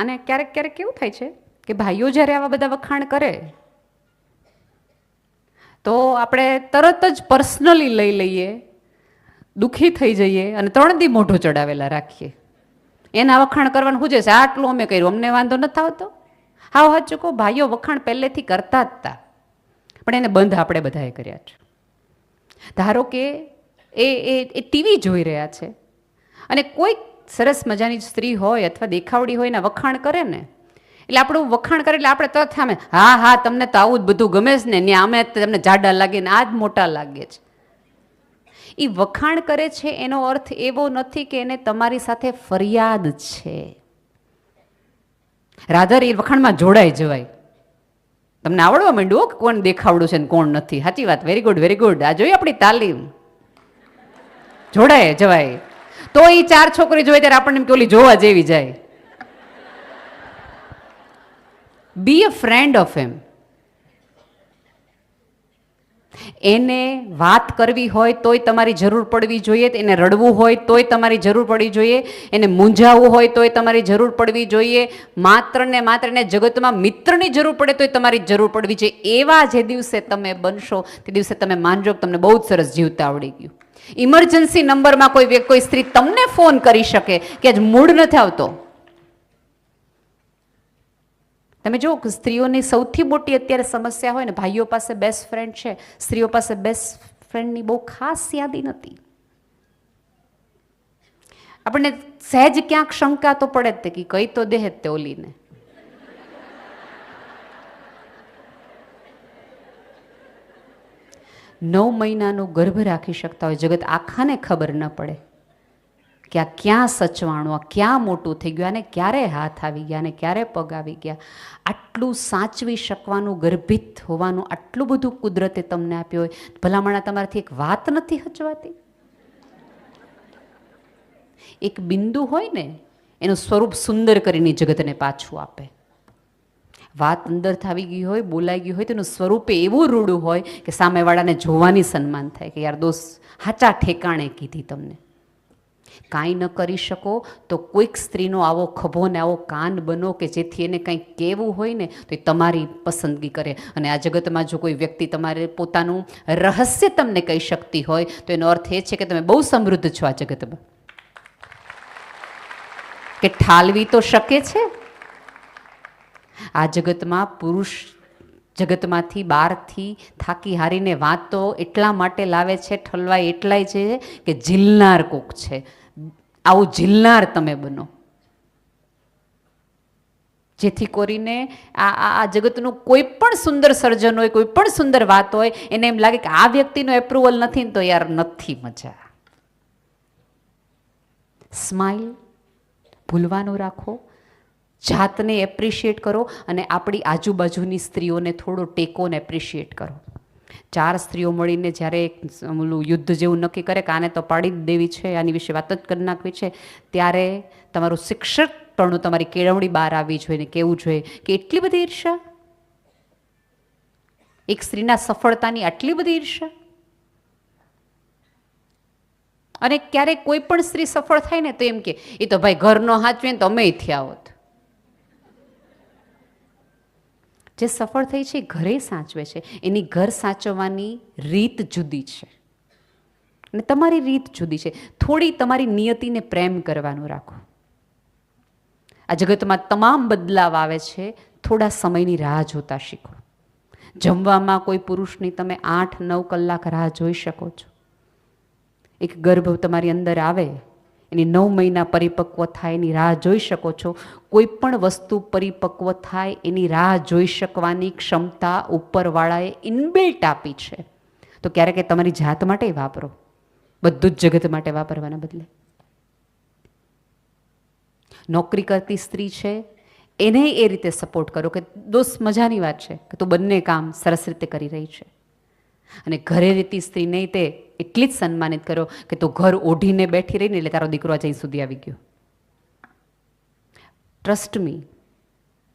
અને ક્યારેક ક્યારેક કેવું થાય છે કે ભાઈઓ જ્યારે આવા બધા વખાણ કરે તો આપણે તરત જ પર્સનલી લઈ લઈએ, દુઃખી થઈ જઈએ અને 3 દી મોઢું ચડાવેલા રાખીએ. એના વખાણ કરવાનું શું છે, આટલું અમે કર્યું, અમને વાંધો નથી આવતો. હાવ સાચું કહો, ભાઈઓ વખાણ પહેલેથી કરતા જ હતા, પણ એને બંધ આપણે બધાએ કર્યા છે. ધારો કે એ ટીવી જોઈ રહ્યા છે અને કોઈક સરસ મજાની સ્ત્રી હોય અથવા દેખાવડી હોય ને વખાણ કરે ને, એટલે આપણું વખાણ કરે એટલે આપણે તરત સામે હા હા તમને તો આવું જ બધું ગમે છે ને, અમે તમને જાડા લાગે ને આ જ મોટા લાગે છે. એ વખાણ કરે છે એનો અર્થ એવો નથી કે એને તમારી સાથે ફરિયાદ છે. રાધર એ વખાણમાં જોડાઈ જવાય, તમને આવડવા માંડ્યું કોણ દેખાવડું છે ને કોણ નથી. સાચી વાત, વેરી ગુડ વેરી ગુડ. આ જોઈએ આપણી તાલીમ, જોડાય જવાય. તો એ 4 છોકરી જોઈએ ત્યારે આપણને કે ઓલી જોવા જેવી જાય. બી અ ફ્રેન્ડ ઓફ એમ. એને વાત કરવી હોય તોય તમારી જરૂર પડવી જોઈએ, એને રડવું હોય તોય તમારી જરૂર પડવી જોઈએ, એને મૂંઝાવવું હોય તોય તમારી જરૂર પડવી જોઈએ, માત્ર ને માત્ર એને જગતમાં મિત્રની જરૂર પડે તોય તમારી જરૂર પડવી જોઈએ. એવા જે દિવસે તમે બનશો તે દિવસે તમે માનજો કે તમને બહુ જ સરસ જીવતા આવડી ગયું. ઇમરજન્સી નંબરમાં કોઈ સ્ત્રી તમને ફોન કરી શકે કે આજ મૂડ નથી આવતો. તમે જુઓ કે સ્ત્રીઓની સૌથી મોટી અત્યારે સમસ્યા હોય ને, ભાઈઓ પાસે બેસ્ટ ફ્રેન્ડ છે, સ્ત્રીઓ પાસે બેસ્ટ ફ્રેન્ડની બહુ ખાસ યાદી નથી. આપણને સહેજ ક્યાંક શંકા તો પડે જ કે કઈ તો દેહ તે ઓલીને. નવ મહિનાનો ગર્ભ રાખી શકતા હોય, જગત આખાને ખબર ન પડે કે આ ક્યાં સચવાણું, આ ક્યાં મોટું થઈ ગયું, આને ક્યારે હાથ આવી ગયા અને ક્યારે પગ આવી ગયા. આટલું સાચવી શકવાનું, ગર્ભિત હોવાનું આટલું બધું કુદરતે તમને આપ્યું હોય, ભલામણા તમારાથી એક વાત નથી હચવાતી. એક બિંદુ હોય ને એનું સ્વરૂપ સુંદર કરીને જગતને પાછું આપે. વાત અંદર થાવી ગઈ હોય, બોલાઈ ગઈ હોય તો એનું સ્વરૂપે એવું રૂડું હોય કે સામેવાળાને જોવાની સન્માન થાય કે યાર દોસ્ત હાચા ઠેકાણે કીધી તમને. કાંઈ ન કરી શકો તો કોઈક સ્ત્રીનો આવો ખભો ને આવો કાન બનો કે જેથી એને કંઈક કહેવું હોય ને તો એ તમારી પસંદગી કરે. અને આ જગતમાં જો કોઈ વ્યક્તિ તમારે પોતાનું રહસ્ય તમને કહી શકતી હોય તો એનો અર્થ એ છે કે તમે બહુ સમૃદ્ધ છો આ જગતમાં, કે ઠાલવી તો શકે છે. આ જગતમાં પુરુષ જગતમાંથી બહારથી થાકી હારીને વાતો એટલા માટે લાવે છે, ઠલવાય એટલાય છે કે ઝીલનાર કોક છે. આવું ઝીલનાર તમે બનો, જેથી કરીને આ જગતનું કોઈ પણ સુંદર સર્જન હોય, કોઈ પણ સુંદર વાત હોય, એને એમ લાગે કે આ વ્યક્તિનો એપ્રુવલ નથી ને તો યાર નથી મજા. સ્માઇલ ભૂલવાનું રાખો, જાતને એપ્રિશિએટ કરો અને આપણી આજુબાજુની સ્ત્રીઓને થોડો ટેકો ને એપ્રિશિએટ કરો. 4 સ્ત્રીઓ મળીને જ્યારે એક ઓલું યુદ્ધ જેવું નક્કી કરે કે આને તો પાડી જ દેવી છે, આની વિશે વાત જ કરી નાખવી છે, ત્યારે તમારું શિક્ષકપણું, તમારી કેળવણી બહાર આવવી જોઈએ ને કેવું જોઈએ કે એટલી બધી ઈર્ષા, એક સ્ત્રીના સફળતાની આટલી બધી ઈર્ષા. અને ક્યારેક કોઈ પણ સ્ત્રી સફળ થાય ને તો એમ કે એ તો ભાઈ ઘરનો હાચવે ને તો અમે થયા હોત. જે સફળ થઈ છે એ ઘરે સાચવે છે, એની ઘર સાચવવાની રીત જુદી છે અને તમારી રીત જુદી છે. થોડી તમારી નિયતિને પ્રેમ કરવાનું રાખો. આ જગતમાં તમામ બદલાવ આવે છે, થોડા સમયની રાહ જોતા શીખો. જમવામાં કોઈ પુરુષની તમે 8-9 કલાક રાહ જોઈ શકો છો. એક ગર્ભ તમારી અંદર આવે, એની 9 મહિના પરિપક્વ થાય એની રાહ જોઈ શકો છો. કોઈ પણ વસ્તુ પરિપક્વ થાય એની રાહ જોઈ શકવાની ક્ષમતા ઉપરવાળાએ ઇનબિલ્ટ આપી છે. તો ક્યારેક તમારી જાત માટે વાપરો, બધું જ જગત માટે વાપરવાના બદલે. નોકરી કરતી સ્ત્રી છે એને એ રીતે સપોર્ટ કરો કે દોસ્ત મજાની વાત છે કે તું બંને કામ સરસ રીતે કરી રહી છે. અને ઘરે રહેતી સ્ત્રીને તે એટલી જ સન્માનિત કરો કે તું ઘર ઓઢીને બેઠી રહીને એટલે તારો દીકરો આ જઈ સુધી આવી ગયો. ટ્રસ્ટ મી,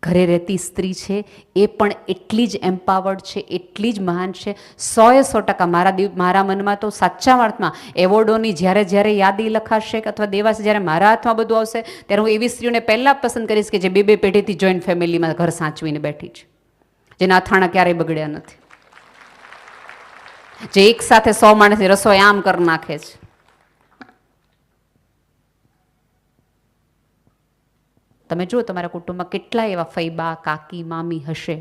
ઘરે રહેતી સ્ત્રી છે એ પણ એટલી જ એમ્પાવર્ડ છે, એટલી જ મહાન છે. 100% મારા મનમાં તો સાચા અર્થમાં એવોર્ડોની જ્યારે જ્યારે યાદી લખાશે અથવા દેવાશે, જ્યારે મારા હાથમાં બધું આવશે, ત્યારે હું એવી સ્ત્રીઓને પહેલાં પસંદ કરીશ કે જે બે પેઢીથી જોઈન્ટ ફેમિલીમાં ઘર સાચવીને બેઠી છે, જેના અથાણા ક્યારેય બગડ્યા નથી, જે એક સાથે 100 માણસની રસોઈ આમ કરી નાખે છે. તમે જુઓ તમારા કુટુંબમાં કેટલા એવા ફૈબા, કાકી, મામી હશે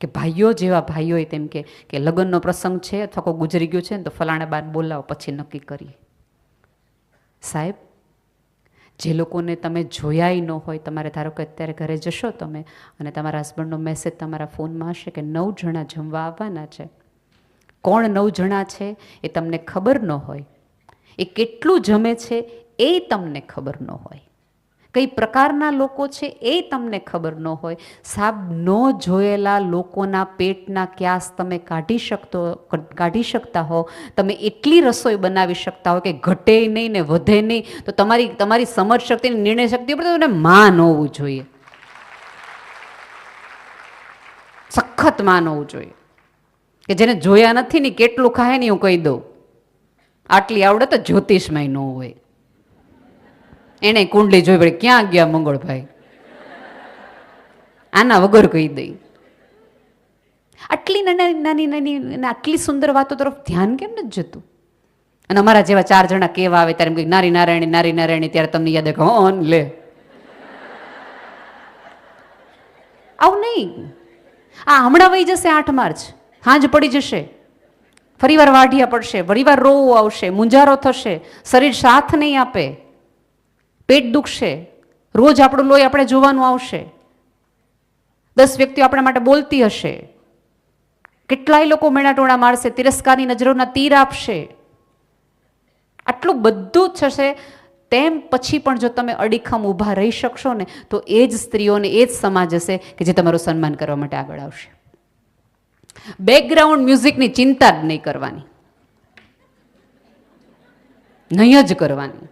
કે ભાઈઓ જેવા ભાઈઓ તેમ કે લગ્નનો પ્રસંગ છે અથવા કોઈ ગુજરી ગયું છે ને તો ફલાણા બાર બોલાવો પછી નક્કી કરીએ. સાહેબ, જે લોકોને તમે જોયાય ન હોય, તમારે ધારો કે અત્યારે ઘરે જશો તમે અને તમારા હસબન્ડનો મેસેજ તમારા ફોનમાં હશે કે 9 જણા જમવા આવવાના છે. કોણ 9 જણા છે એ તમને ખબર ન હોય, એ કેટલું જમે છે એ તમને ખબર ન હોય, કઈ પ્રકારના લોકો છે એ તમને ખબર ન હોય. સાહેબ, ન જોયેલા લોકોના પેટના ક્યાસ તમે કાઢી શકતા હો, તમે એટલી રસોઈ બનાવી શકતા હો કે ઘટે નહીં ને વધે નહીં, તો તમારી સમજ શક્તિ, નિર્ણય શક્તિ ઉપર તમને માન હોવું જોઈએ, સખત માન હોવું જોઈએ. કે જેને જોયા નથી ને કેટલું ખાય ને હું કહી દઉં, આટલી આવડે તો જ્યોતિષમાં ન હોય. એને કુંડલી જોઈ પડે, ક્યાં ગયા મંગળભાઈ, આના વગર કહી દઈ. આટલી નાની આટલી સુંદર વાતો તરફ ધ્યાન કેમ નથી જતું? અને અમારા જેવા 4 જણા કેવા આવે ત્યારે એમ નારી નારાયણી, ત્યારે તમને યાદ આવે હોન લે, આવું નહીં. આ હમણાં વહી જશે 8 માર્ચ, હાંજ પડી જશે, ફરીવાર વાઢિયા પડશે, ફરીવાર રોવું આવશે, મુંજારો થશે, શરીર સાથ નહીં આપે, પેટ દુખશે, રોજ આપણું લોહી આપણે જોવાનું આવશે, 10 વ્યક્તિઓ આપણા માટે બોલતી હશે, કેટલાય લોકો મેણાટોણા મારશે, તિરસ્કારની નજરોના તીર આપશે, આટલું બધું જ થશે. તેમ પછી પણ જો તમે અડીખમ ઊભા રહી શકશો ને તો એ જ સ્ત્રીઓને એ જ સમાજ હશે કે જે તમારું સન્માન કરવા માટે આગળ આવશે. બેકગ્રાઉન્ડ મ્યુઝિકની ચિંતા જ નહીં કરવાની, નહીં જ કરવાની.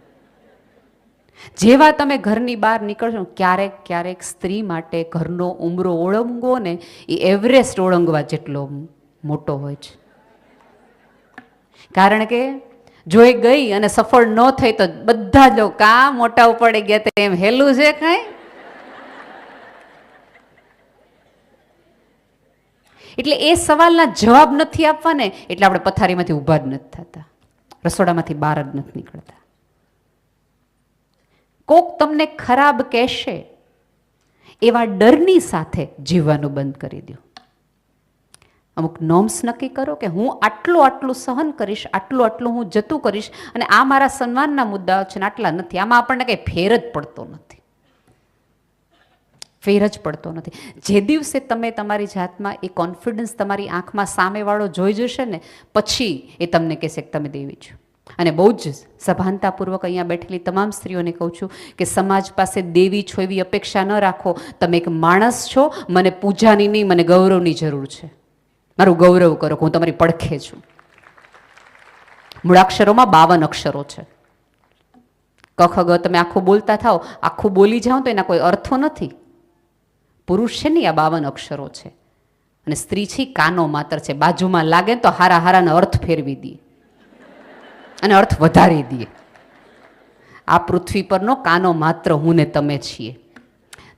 જેવા તમે ઘરની બહાર નીકળશો, ક્યારેક સ્ત્રી માટે ઘરનો ઉંબરો ઓળંગવો ને એ એવરેસ્ટ ઓળંગવા જેટલો મોટો હોય છે. કારણ કે જો એ ગઈ અને સફળ ન થઈ તો બધા જ લોકો કા મોટા ઉપડે ગયા તેમ હેલું છે કઈ. એટલે એ સવાલના જવાબ નથી આપવા ને એટલે આપણે પથારીમાંથી ઊભા જ નથી થતા, રસોડામાંથી બહાર જ નથી નીકળતા. કોક તમને ખરાબ કહેશે એવા ડરની સાથે જીવવાનું બંધ કરી દો. અમુક નોર્મ્સ નક્કી કરો કે હું આટલું સહન કરીશ, આટલું હું જતું કરીશ, અને આ મારા સન્માનના મુદ્દાઓ છે ને આટલા નથી. આમાં આપણને કંઈ ફેર જ પડતો નથી. જે દિવસે તમે તમારી જાતમાં એ કોન્ફિડન્સ તમારી આંખમાં સામેવાળો જોઈ જશે ને પછી એ તમને કહેશે કે તમે દેવી છો. અને બહુ જ સભાનતાપૂર્વક અહીંયા બેઠેલી તમામ સ્ત્રીઓને કહું છું કે સમાજ પાસે દેવી છો એવી અપેક્ષા ન રાખો. તમે એક માણસ છો, મને પૂજાની નહીં, મને ગૌરવની જરૂર છે. મારું ગૌરવ કરો, હું તમારી પડખે છું. મૂળાક્ષરોમાં 52 અક્ષરો છે. ક ખ ગ તમે આખું બોલતા થાઓ, આખું બોલી જાઓ તો એના કોઈ અર્થો નથી. પુરુષ છે ને આ 52 અક્ષરો છે, અને સ્ત્રી છે કાનો માત્ર છે. બાજુમાં લાગે તો હારાનો અર્થ ફેરવી દે અને અર્થ વધારી દે. આ પૃથ્વી પરનો કાનો માત્ર હું ને તમે છીએ.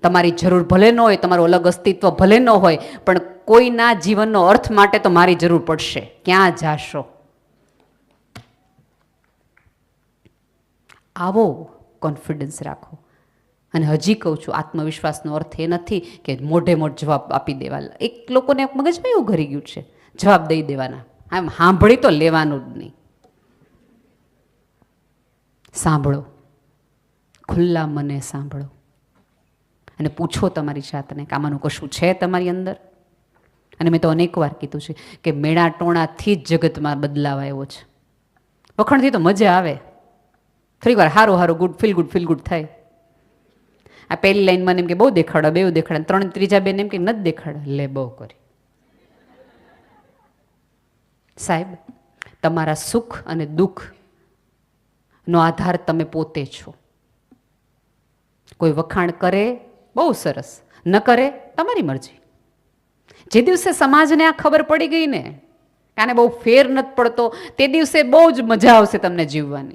તમારી જરૂર ભલે ન હોય, તમારું અલગ અસ્તિત્વ ભલે ન હોય, પણ કોઈના જીવનનો અર્થ માટે તો મારી જરૂર પડશે. ક્યાં જાશો? આવો કોન્ફિડન્સ રાખો. અને હજી કહું છું, આત્મવિશ્વાસનો અર્થ એ નથી કે મોઢે જવાબ આપી દેવા. એક લોકોને મગજમાં એવું ઘરી ગયું છે, જવાબ દઈ દેવાના. આમ સાંભળી તો લેવાનું જ નહીં. સાંભળો, ખુલ્લા મને સાંભળો અને પૂછો તમારી જાતને કે આમાંનું કશું છે તમારી અંદર. અને મેં તો અનેક વાર કીધું છે કે મેળા ટોણાથી જ જગતમાં બદલાવ આવ્યો છે. વખણથી તો મજા આવે, થોડીક વાર સારું ફીલ ગુડ થાય. આ પહેલી લાઈન મને એમ કે બહુ દેખાડો, બે દેખાડે, ત્રીજા બેન એમ કે નથી દેખાડે, લે બહુ કરી. સાહેબ, તમારા સુખ અને દુઃખનો આધાર તમે પોતે છો. કોઈ વખાણ કરે બહુ સરસ, ન કરે તમારી મરજી. જે દિવસે સમાજને આ ખબર પડી ગઈ ને, આને બહુ ફેર નથી પડતો, તે દિવસે બહુ જ મજા આવશે તમને જીવવાની.